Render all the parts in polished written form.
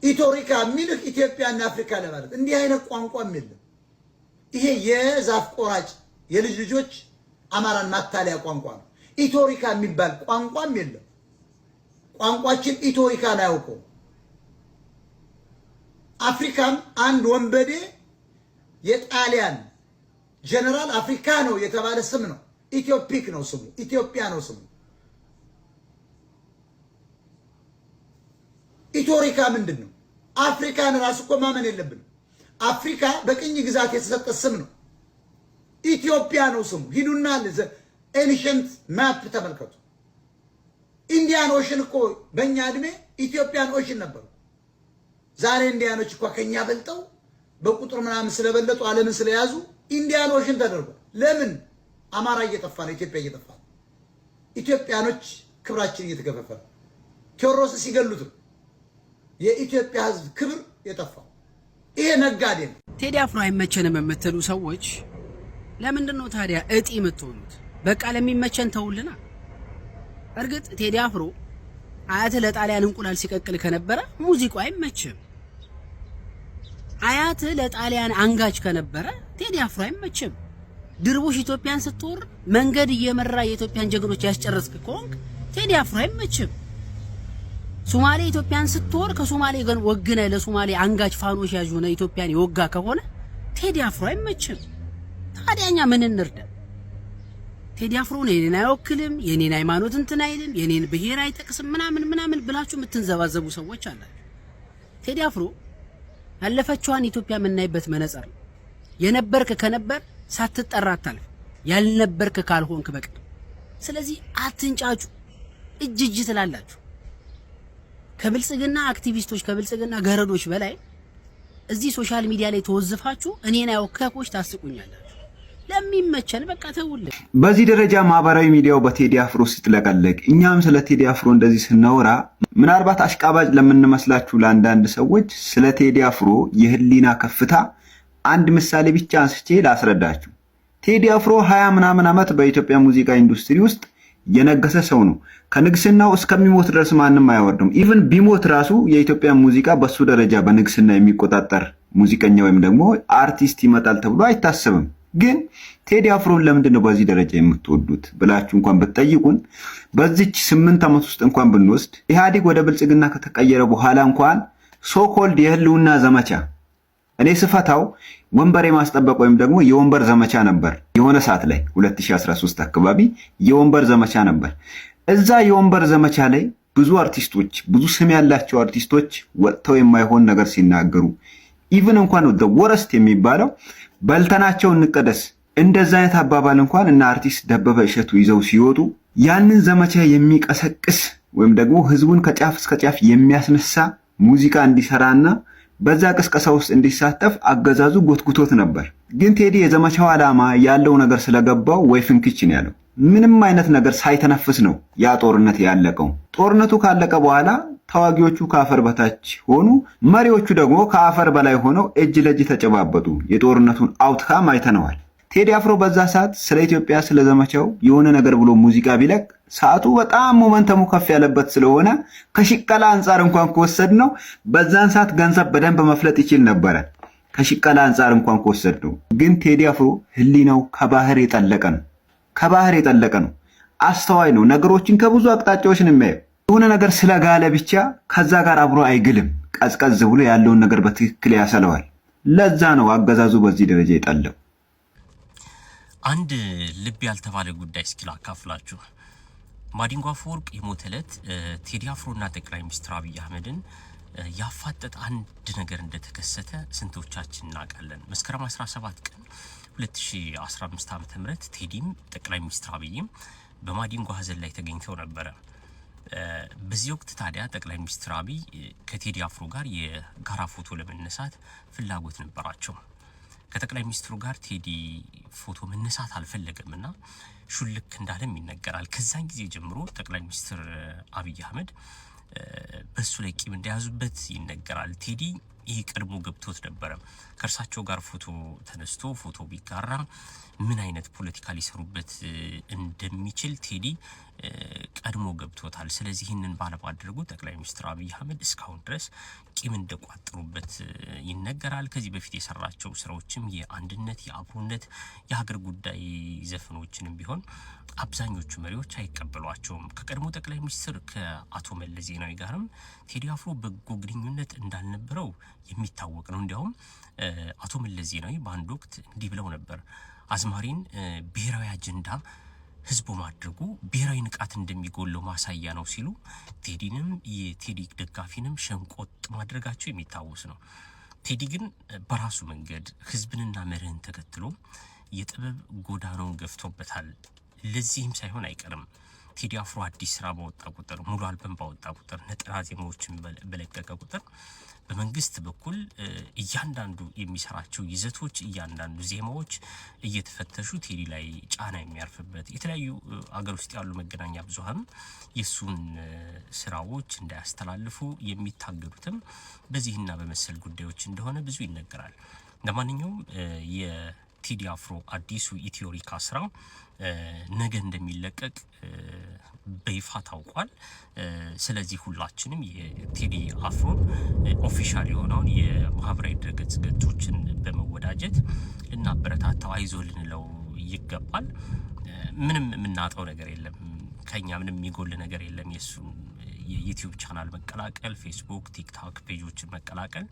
ኢቶሪካ ሚልክ ኢትዮጵያና አፍሪካ ለማለት እንዲህ አይነት ቋንቋም የለም። ይሄ የዛፍ ቆራጭ የልጅ ልጆች አማራን ማታለያ ቋንቋ ነው። ኢቶሪካ የሚባል ቋንቋም የለም። ቋንቋችን ኢቶሪካን አያውቀው። አፍሪካም አንድ ወንበዴ የጣሊያን ጀነራል አፍሪካ ነው የተባለ ስም ነው። ኢትዮፒክ ነው ስሙ፣ ኢትዮጵያ ነው ስሙ። ኢቶሪካ ምንድን ነው? አፍሪካን ራሱ እኮ ማመን የለብንም። አፍሪካ በቅኝ ግዛት የተሰጠ ስም ነው። ኢትዮጵያ ነው ስሙ። ሂዱና ኤንሸንት ማፕ ተመልከቱ። ኢንዲያን ኦሽን እኮ በእኛ ዕድሜ ኢትዮጵያን ኦሽን ነበሩ። ዛሬ ኢንዲያኖች እኮ ከኛ በልጠው በቁጥር ምናምን ስለበለጡ ዓለምን ስለያዙ ኢንዲያን ኦሽን ተደርጓል። ለምን? አማራ እየጠፋ ነው፣ ኢትዮጵያ እየጠፋ ነው። ኢትዮጵያኖች ክብራችን እየተገፈፈ ነው። ቴዎድሮስ ሲገሉት የኢትዮጵያ ሕዝብ ክብር የጠፋው ይሄ ነጋዴ ነው። ቴዲ አፍሮ አይመቸንም የምትሉ ሰዎች ለምንድን ነው ታዲያ እጢ የምትሆኑት? በቃ ለሚመቸን ተውልና። እርግጥ ቴዲ አፍሮ አያት ለጣሊያን እንቁላል ሲቀቅል ከነበረ ሙዚቃው አይመችም። አያት ለጣሊያን አንጋች ከነበረ ቴዲ አፍሮ አይመችም። ድርቡሽ ኢትዮጵያን ስትወር መንገድ እየመራ የኢትዮጵያን ጀግኖች ያስጨረስክ ከሆንክ ቴዲ አፍሮ አይመችም። ሶማሌ ኢትዮጵያን ስትወር ከሶማሌ ግን ወግነ ለሶማሌ አንጋች ፋኖሽ ያዥ ሆነ ኢትዮጵያን ይወጋ ከሆነ ቴዲ አፍሮ አይመችም። ታዲያኛ ምን እንርዳ? ቴዲ አፍሮ የኔን አይወክልም፣ የኔን ሃይማኖት እንትን አይልም፣ የኔን ብሔር አይጠቅስም ምናምን ብላችሁ የምትንዘባዘቡ ሰዎች አላችሁ። ቴዲ አፍሮ ያለፈችዋን ኢትዮጵያ የምናይበት መነጽር ነው። የነበርክ ከነበር ሳትጠራ አታልፍ፣ ያልነበርክ ካልሆንክ በቀር። ስለዚህ አትንጫጩ፣ እጅ ትላላችሁ። ከብልጽግና አክቲቪስቶች ከብልጽግና ገረዶች በላይ እዚህ ሶሻል ሚዲያ ላይ ተወዝፋችሁ እኔን አይወከኮች ታስቁኛላችሁ። ለሚመቸን በቃ ተውልን። በዚህ ደረጃ ማህበራዊ ሚዲያው በቴዲ አፍሮ ሲጥለቀለቅ እኛም ስለ ቴዲ አፍሮ እንደዚህ ስናወራ ምናልባት አሽቃባጭ ለምንመስላችሁ ለአንዳንድ ሰዎች ስለ ቴዲ አፍሮ የህሊና ከፍታ አንድ ምሳሌ ብቻ አንስቼ ላስረዳችሁ። ቴዲ አፍሮ 20 ምናምን ዓመት በኢትዮጵያ ሙዚቃ ኢንዱስትሪ ውስጥ የነገሰ ሰው ነው። ከንግስናው እስከሚሞት ድረስ ማንም አያወርድም። ኢቭን ቢሞት ራሱ የኢትዮጵያ ሙዚቃ በሱ ደረጃ በንግስና የሚቆጣጠር ሙዚቀኛ ወይም ደግሞ አርቲስት ይመጣል ተብሎ አይታሰብም። ግን ቴዲ አፍሮን ለምንድን ነው በዚህ ደረጃ የምትወዱት ብላችሁ እንኳን ብትጠይቁን በዚች 8 ዓመት ውስጥ እንኳን ብንወስድ ኢህአዴግ ወደ ብልጽግና ከተቀየረ በኋላ እንኳን ሶኮልድ የህልውና ዘመቻ እኔ ስፈታው ወንበር የማስጠበቅ ወይም ደግሞ የወንበር ዘመቻ ነበር። የሆነ ሰዓት ላይ 2013 አካባቢ የወንበር ዘመቻ ነበር። እዛ የወንበር ዘመቻ ላይ ብዙ አርቲስቶች ብዙ ስም ያላቸው አርቲስቶች ወጥተው የማይሆን ነገር ሲናገሩ ኢቭን እንኳን the worst የሚባለው በልተናቸው እንቀደስ እንደዛ አይነት አባባል እንኳን እና አርቲስት ደበበ እሸቱ ይዘው ሲወጡ ያንን ዘመቻ የሚቀሰቅስ ወይም ደግሞ ህዝቡን ከጫፍ እስከ ጫፍ የሚያስነሳ ሙዚቃ እንዲሰራና በዛ ቅስቀሳ ውስጥ እንዲሳተፍ አገዛዙ ጎትጉቶት ነበር። ግን ቴዲ የዘመቻው ዓላማ ያለው ነገር ስለገባው ወይ ፍንክች ነው ያለው። ምንም አይነት ነገር ሳይተነፍስ ነው ያ ጦርነት ያለቀው። ጦርነቱ ካለቀ በኋላ ተዋጊዎቹ ከአፈር በታች ሆኑ፣ መሪዎቹ ደግሞ ከአፈር በላይ ሆነው እጅ ለእጅ ተጨባበጡ። የጦርነቱን አውትካም አይተነዋል። ቴዲ አፍሮ በዛ ሰዓት ስለ ኢትዮጵያ ስለ ዘመቻው የሆነ ነገር ብሎ ሙዚቃ ቢለቅ ሰዓቱ በጣም ሞመንተሙ ከፍ ያለበት ስለሆነ ከሽቀላ አንፃር እንኳን ከወሰድነው በዛን ሰዓት ገንዘብ በደንብ መፍለጥ ይችል ነበረ። ከሽቀላ አንፃር እንኳን ከወሰድነው ግን ቴዲ አፍሮ ህሊናው ከባህር የጠለቀ ነው። ከባህር የጠለቀ ነው። አስተዋይ ነው። ነገሮችን ከብዙ አቅጣጫዎች ነው የሚያየው። የሆነ ነገር ስለጋለ ብቻ ከዛ ጋር አብሮ አይግልም። ቀዝቀዝ ብሎ ያለውን ነገር በትክክል ያሰለዋል። ለዛ ነው አገዛዙ በዚህ ደረጃ የጠለው። አንድ ልብ ያልተባለ ጉዳይ እስኪ ላካፍላችሁ። ማዲንጎ አፈወርቅ የሞተ ዕለት ቴዲ አፍሮና ጠቅላይ ሚኒስትር አብይ አህመድን ያፋጠጠ አንድ ነገር እንደተከሰተ ስንቶቻችን እናውቃለን? መስከረም 17 ቀን 2015 ዓ.ም ቴዲም ጠቅላይ ሚኒስትር አብይም በማዲንጎ ሀዘን ላይ ተገኝተው ነበረ። በዚህ ወቅት ታዲያ ጠቅላይ ሚኒስትር አብይ ከቴዲ አፍሮ ጋር የጋራ ፎቶ ለመነሳት ፍላጎት ነበራቸው። ከጠቅላይ ሚኒስትሩ ጋር ቴዲ ፎቶ መነሳት አልፈለገምና ሹልክ እንዳለም ይነገራል። ከዛን ጊዜ ጀምሮ ጠቅላይ ሚኒስትር አብይ አህመድ በሱ ላይ ቂም እንደያዙበት ይነገራል። ቴዲ ይሄ ቀድሞ ገብቶት ነበረ። ከእርሳቸው ጋር ፎቶ ተነስቶ ፎቶ ቢጋራ ምን አይነት ፖለቲካ ሊሰሩበት እንደሚችል ቴዲ ቀድሞ ገብቶታል። ስለዚህ ይህንን ባለማድረጉ ጠቅላይ ሚኒስትር አብይ አህመድ እስካሁን ድረስ ቂም እንደቋጠሩበት ይነገራል። ከዚህ በፊት የሰራቸው ስራዎችም የአንድነት፣ የአብሮነት፣ የሀገር ጉዳይ ዘፈኖችንም ቢሆን አብዛኞቹ መሪዎች አይቀበሏቸውም። ከቀድሞ ጠቅላይ ሚኒስትር ከአቶ መለስ ዜናዊ ጋርም ቴዲ አፍሮ በጎ ግንኙነት እንዳልነበረው የሚታወቅ ነው። እንዲያውም አቶ መለስ ዜናዊ በአንድ ወቅት እንዲህ ብለው ነበር። አዝማሪን ብሔራዊ አጀንዳ ህዝቡ ማድረጉ ብሔራዊ ንቃት እንደሚጎለው ማሳያ ነው ሲሉ ቴዲንም የቴዲ ደጋፊንም ሸንቆጥ ማድረጋቸው የሚታወስ ነው። ቴዲ ግን በራሱ መንገድ ህዝብንና መርህን ተከትሎ የጥበብ ጎዳናውን ገፍቶበታል። ለዚህም ሳይሆን አይቀርም ቴዲ አፍሮ አዲስ ስራ ባወጣ ቁጥር፣ ሙሉ አልበም ባወጣ ቁጥር፣ ነጠላ ዜማዎችን በለቀቀ ቁጥር በመንግስት በኩል እያንዳንዱ የሚሰራቸው ይዘቶች፣ እያንዳንዱ ዜማዎች እየተፈተሹ ቴዲ ላይ ጫና የሚያርፍበት የተለያዩ አገር ውስጥ ያሉ መገናኛ ብዙሃን የሱን ስራዎች እንዳያስተላልፉ የሚታገዱትም በዚህና በመሰል ጉዳዮች እንደሆነ ብዙ ይነገራል። ለማንኛውም የቴዲ አፍሮ አዲሱ ኢትዮሪካ ስራ ነገ እንደሚለቀቅ በይፋ ታውቋል። ስለዚህ ሁላችንም የቴዲ አፍሮ ኦፊሻል የሆነውን የማህበራዊ ድረገጽ ገጾችን በመወዳጀት ልናበረታታው አይዞ ልንለው ይገባል። ምንም የምናጣው ነገር የለም፣ ከኛ ምንም የሚጎል ነገር የለም። የሱን የዩቲዩብ ቻናል መቀላቀል፣ ፌስቡክ፣ ቲክቶክ ፔጆችን መቀላቀል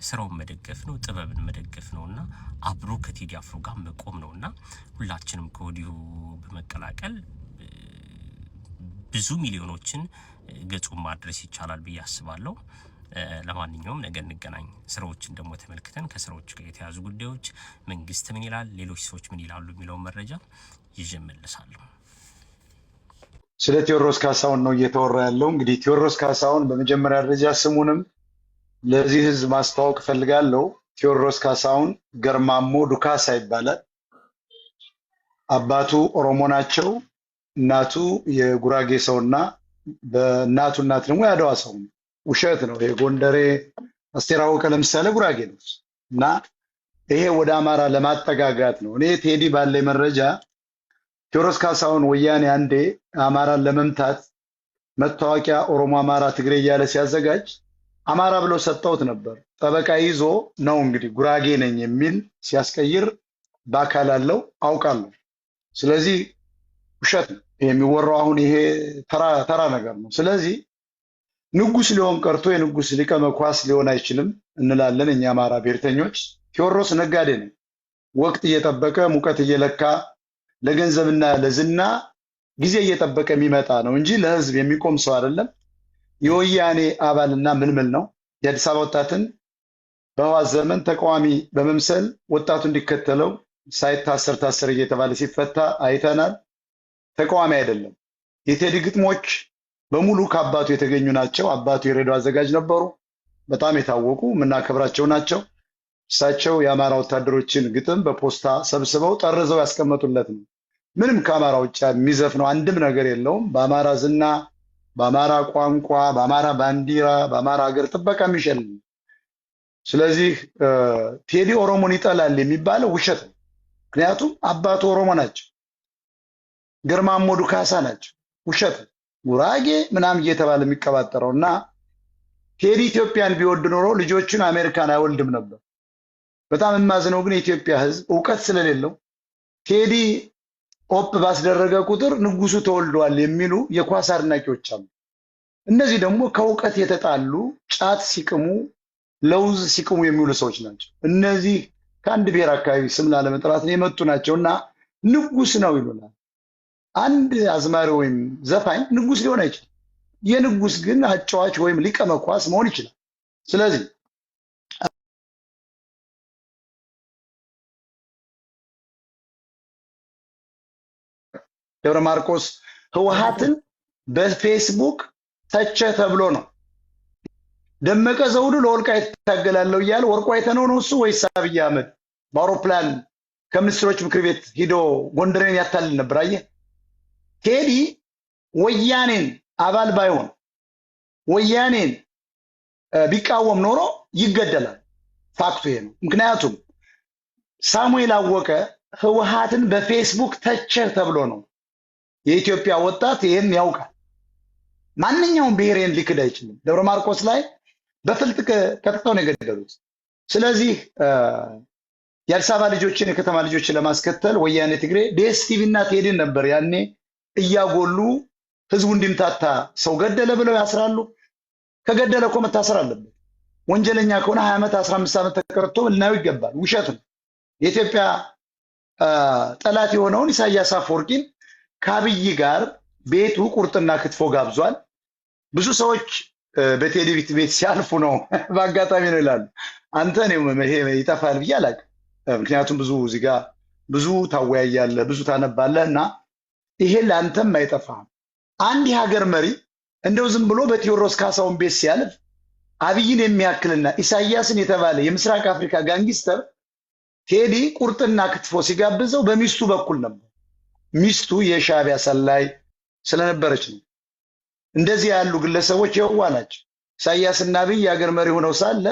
ስራውን መደገፍ ነው፣ ጥበብን መደገፍ ነውና አብሮ ከቴዲ አፍሮ ጋር መቆም ነውና ሁላችንም ከወዲሁ በመቀላቀል ብዙ ሚሊዮኖችን ገጹን ማድረስ ይቻላል ብዬ አስባለሁ። ለማንኛውም ነገ እንገናኝ። ስራዎችን ደግሞ ተመልክተን ከስራዎች ጋር የተያዙ ጉዳዮች መንግስት ምን ይላል፣ ሌሎች ሰዎች ምን ይላሉ የሚለውን መረጃ ይዤ እመለሳለሁ። ስለ ቴዎድሮስ ካሳሁን ነው እየተወራ ያለው። እንግዲህ ቴዎድሮስ ካሳሁን በመጀመሪያ ደረጃ ስሙንም ለዚህ ህዝብ ማስተዋወቅ እፈልጋለሁ። ቴዎድሮስ ካሳሁን ገርማሞ ዱካሳ ይባላል። አባቱ ኦሮሞ ናቸው። እናቱ የጉራጌ ሰውና በእናቱ እናት ደግሞ ያደዋ ሰው ነው። ውሸት ነው ይሄ። ጎንደሬ አስቴር አወቀ ለምሳሌ ጉራጌ ነው እና ይሄ ወደ አማራ ለማጠጋጋት ነው። እኔ ቴዲ ባለ መረጃ ቴዎድሮስ ካሳሁን ወያኔ አንዴ አማራን ለመምታት መታወቂያ ኦሮሞ፣ አማራ፣ ትግሬ እያለ ሲያዘጋጅ አማራ ብሎ ሰጠውት ነበር። ጠበቃ ይዞ ነው እንግዲህ ጉራጌ ነኝ የሚል ሲያስቀይር በአካል አለው አውቃለሁ። ስለዚህ ውሸት ነው የሚወራው። አሁን ይሄ ተራ ነገር ነው። ስለዚህ ንጉስ ሊሆን ቀርቶ የንጉስ ሊቀ መኳስ ሊሆን አይችልም እንላለን እኛ አማራ ብሔርተኞች። ቴዎድሮስ ነጋዴ ነው። ወቅት እየጠበቀ ሙቀት እየለካ ለገንዘብና ለዝና ጊዜ እየጠበቀ የሚመጣ ነው እንጂ ለህዝብ የሚቆም ሰው አይደለም። የወያኔ አባልና ምልምል ነው። የአዲስ አበባ ወጣትን በህወሓት ዘመን ተቃዋሚ በመምሰል ወጣቱ እንዲከተለው ሳይታሰር ታሰር እየተባለ ሲፈታ አይተናል። ተቃዋሚ አይደለም። የቴዲ ግጥሞች በሙሉ ከአባቱ የተገኙ ናቸው። አባቱ የሬዲዮ አዘጋጅ ነበሩ። በጣም የታወቁ የምናከብራቸው ናቸው። እሳቸው የአማራ ወታደሮችን ግጥም በፖስታ ሰብስበው ጠርዘው ያስቀመጡለት ነው። ምንም ከአማራ ውጭ የሚዘፍነው አንድም ነገር የለውም። በአማራ ዝና፣ በአማራ ቋንቋ፣ በአማራ ባንዲራ፣ በአማራ ሀገር ጥበቃ የሚሸልም። ስለዚህ ቴዲ ኦሮሞን ይጠላል የሚባለው ውሸት ነው። ምክንያቱም አባቱ ኦሮሞ ናቸው። ገርማሞ ዱካሳ ናቸው። ውሸት ጉራጌ ምናምን እየተባለ የሚቀባጠረው እና ቴዲ ኢትዮጵያን ቢወድ ኖሮ ልጆቹን አሜሪካን አይወልድም ነበር። በጣም የማዝነው ግን የኢትዮጵያ ሕዝብ እውቀት ስለሌለው ቴዲ ኦፕ ባስደረገ ቁጥር ንጉሱ ተወልዷል የሚሉ የኳስ አድናቂዎች አሉ። እነዚህ ደግሞ ከእውቀት የተጣሉ ጫት ሲቅሙ፣ ለውዝ ሲቅሙ የሚውሉ ሰዎች ናቸው። እነዚህ ከአንድ ብሔር አካባቢ ስም ላለመጥራት የመጡ ናቸውና ንጉስ ነው ይሉናል። አንድ አዝማሪ ወይም ዘፋኝ ንጉስ ሊሆን አይችልም። የንጉስ ግን አጫዋች ወይም ሊቀ መኳስ መሆን ይችላል። ስለዚህ ደብረ ማርቆስ ህወሓትን በፌስቡክ ተቸ ተብሎ ነው። ደመቀ ዘውዱ ለወልቃይት ታገላለሁ እያለ ወርቁ አይተነው ነው እሱ ወይስ አብይ አህመድ በአውሮፕላን ከሚኒስትሮች ምክር ቤት ሂዶ ጎንደሬን ያታልል ነበር? አየህ፣ ቴዲ ወያኔን አባል ባይሆን ወያኔን ቢቃወም ኖሮ ይገደላል። ፋክቱ ይሄ ነው። ምክንያቱም ሳሙኤል አወቀ ህወሓትን በፌስቡክ ተቸ ተብሎ ነው የኢትዮጵያ ወጣት ይሄን ያውቃል። ማንኛውም ብሔርን ሊክድ አይችልም። ደብረ ማርቆስ ላይ በፍልጥ ቀጥቅጠው ነው የገደሉት። ስለዚህ የአዲስ አበባ ልጆችን የከተማ ልጆችን ለማስከተል ወያኔ ትግሬ ዲኤስቲቪ እና ቴዲን ነበር ያኔ እያጎሉ ህዝቡ እንዲምታታ ሰው ገደለ ብለው ያስራሉ። ከገደለ እኮ መታሰር አለበት። ወንጀለኛ ከሆነ 20 ዓመት 15 ዓመት ተቀርቶ ልናየው ይገባል። ውሸት ነው። የኢትዮጵያ ጠላት የሆነውን ኢሳያስ አፈወርቂን ከአብይ ጋር ቤቱ ቁርጥና ክትፎ ጋብዟል። ብዙ ሰዎች በቴዲ ቤት ሲያልፉ ነው በአጋጣሚ ነው ይላሉ። አንተ ይሄ ይጠፋል ብዬ አላውቅም። ምክንያቱም ብዙ እዚህ ጋር ብዙ ታወያያለህ፣ ብዙ ታነባለህ እና ይሄ ለአንተም አይጠፋም። አንድ የሀገር መሪ እንደው ዝም ብሎ በቴዎድሮስ ካሳሁን ቤት ሲያልፍ አብይን የሚያክልና ኢሳያስን የተባለ የምስራቅ አፍሪካ ጋንጊስተር ቴዲ ቁርጥና ክትፎ ሲጋብዘው በሚስቱ በኩል ነበር። ሚስቱ የሻዕቢያ ሰላይ ስለነበረች ነው። እንደዚህ ያሉ ግለሰቦች የዋ ናቸው። ኢሳያስና አብይ የሀገር መሪ ሆነው ሳለ